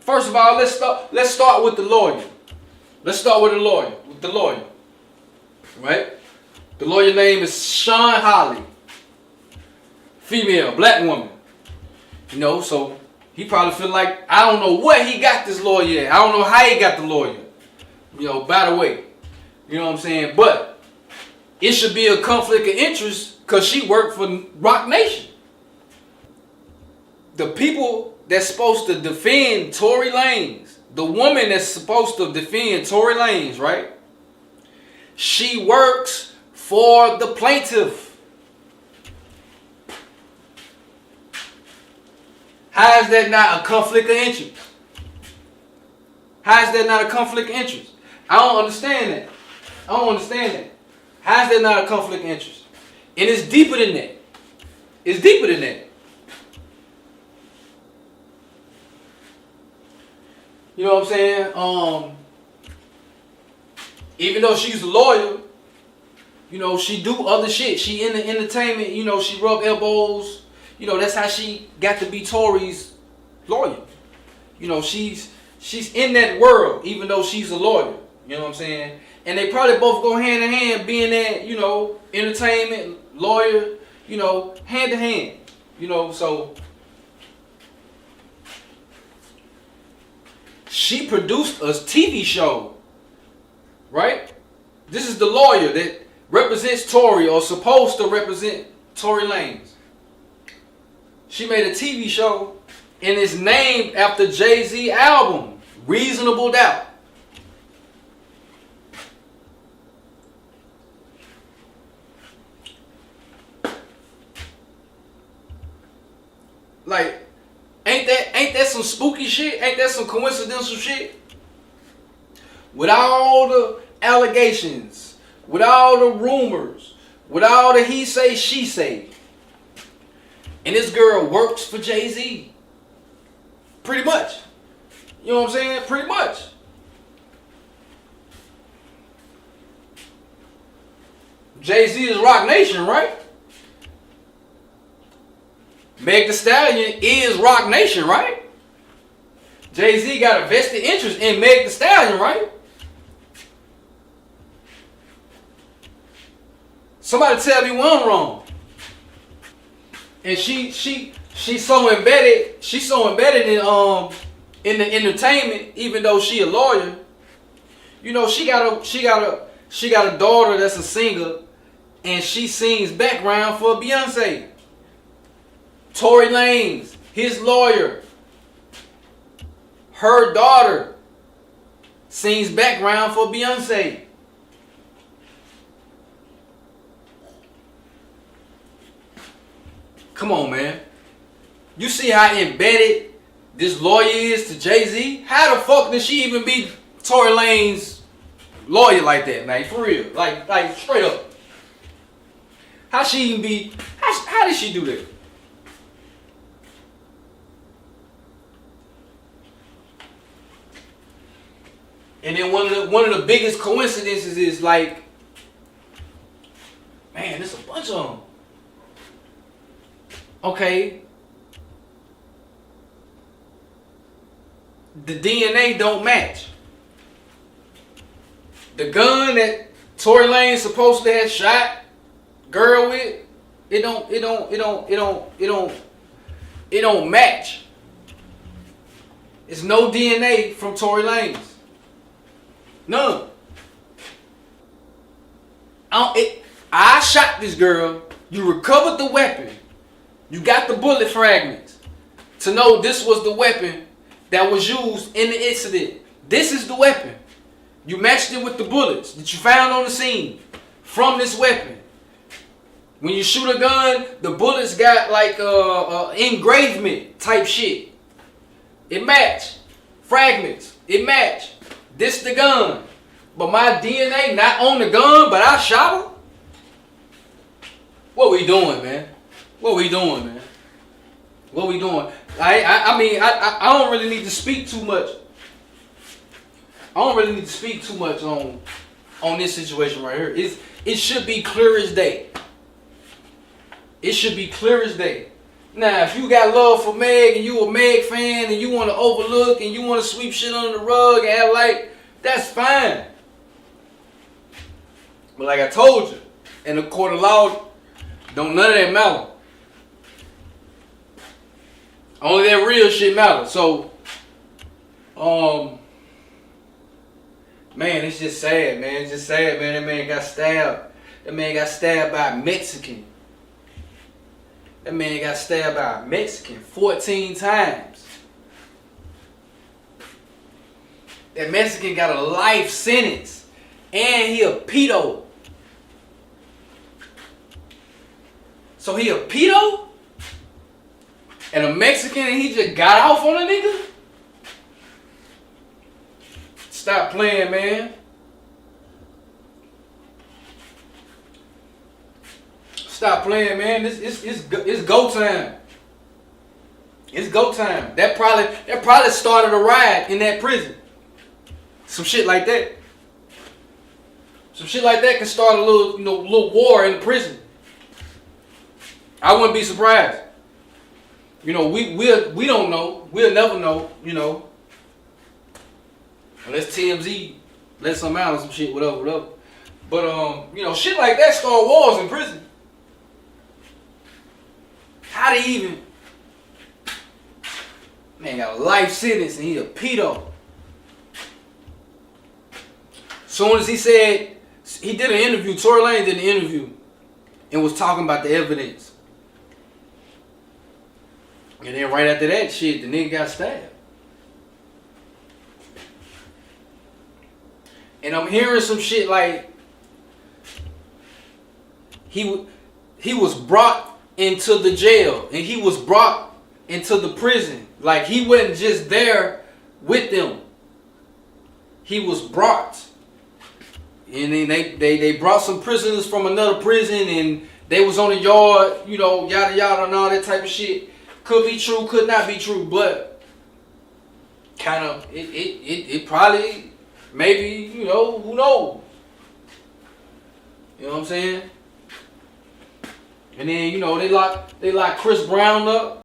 First of all, let's start with the lawyer. Let's start with the lawyer. Right? The lawyer name is Sean Holly. Female, black woman. You know, so he probably feel like, I don't know what he got this lawyer at. I don't know how he got the lawyer. You know, by the way. You know what I'm saying? But it should be a conflict of interest because she worked for Roc Nation. The people that's supposed to defend Tory Lanez, the woman that's supposed to defend Tory Lanez, right? She works for the plaintiff. How is that not a conflict of interest? How is that not a conflict of interest? I don't understand that. How is that not a conflict of interest? And it's deeper than that. You know what I'm saying? Even though she's a lawyer, you know, she do other shit. She in the entertainment, you know, she rub elbows. You know, that's how she got to be Tory's lawyer. You know, she's in that world, even though she's a lawyer. You know what I'm saying? And they probably both go hand in hand, being that, you know, entertainment, lawyer, you know, hand to hand. You know, so she produced a TV show, right? This is the lawyer that represents Tory or supposed to represent Tory Lanez. She made a TV show and it's named after JayZ album, Reasonable Doubt. Like, ain't that some spooky shit? Ain't that some coincidental shit? With all the allegations, with all the rumors, with all the he say, she say. And this girl works for JayZ. Pretty much. You know what I'm saying? Pretty much. JayZ is Roc Nation, right? Meg Thee Stallion is Roc Nation, right? JayZ got a vested interest in Meg Thee Stallion, right? Somebody tell me when I'm wrong. And she's so embedded in the entertainment, even though she a lawyer. You know, she got a daughter that's a singer, and she sings background for Beyonce. Tory Lanez, his lawyer, her daughter sings background for Beyonce. Come on, man. You see how embedded this lawyer is to JayZ? How the fuck did she even be Tory Lanez's lawyer like that, man? For real. Like straight up. How she even be, how did she do that? And then one of the biggest coincidences is like, man, there's a bunch of them. Okay. The DNA don't match. The gun that Tory Lanez supposed to have shot girl with, it don't match. It's no DNA from Tory Lanez. None. I shot this girl. You recovered the weapon. You got the bullet fragments to know this was the weapon that was used in the incident. This is the weapon. You matched it with the bullets that you found on the scene from this weapon. When you shoot a gun, the bullets got like engravement type shit. It matched. Fragments. It matched. This the gun. But my DNA not on the gun, but I shot her? What we doing, man? What we doing, man? What we doing? I mean, I don't really need to speak too much. I don't really need to speak too much on this situation right here. It should be clear as day. It should be clear as day. Now, if you got love for Meg and you a Meg fan and you want to overlook and you want to sweep shit under the rug and act like, that's fine. But like I told you, in the court of law, don't none of that matter. Only that real shit matters. So, man, it's just sad, man. It's just sad, man. That man got stabbed. That man got stabbed by a Mexican. That man got stabbed by a Mexican 14 times. That Mexican got a life sentence. And he a pedo. So he a pedo? And a Mexican and he just got off on a nigga? Stop playing, man. Stop playing, man. It's go time. It's go time. That probably started a riot in that prison. Some shit like that. Some shit like that can start a little war in the prison. I wouldn't be surprised. We don't know. We'll never know, Unless TMZ let some out or some shit, whatever. But shit like that start wars in prison. How they even? Man got a life sentence and he a pedo. Soon as he said, he did an interview, Tory Lanez did an interview and was talking about the evidence. And then right after that shit, the nigga got stabbed. And I'm hearing some shit like he was brought into the jail and he was brought into the prison. Like he wasn't just there with them. He was brought. And then they brought some prisoners from another prison and they was on the yard, yada yada and all that type of shit. Could be true, could not be true, but kind of it probably, maybe, who knows? You know what I'm saying? And then, they lock Chris Brown up.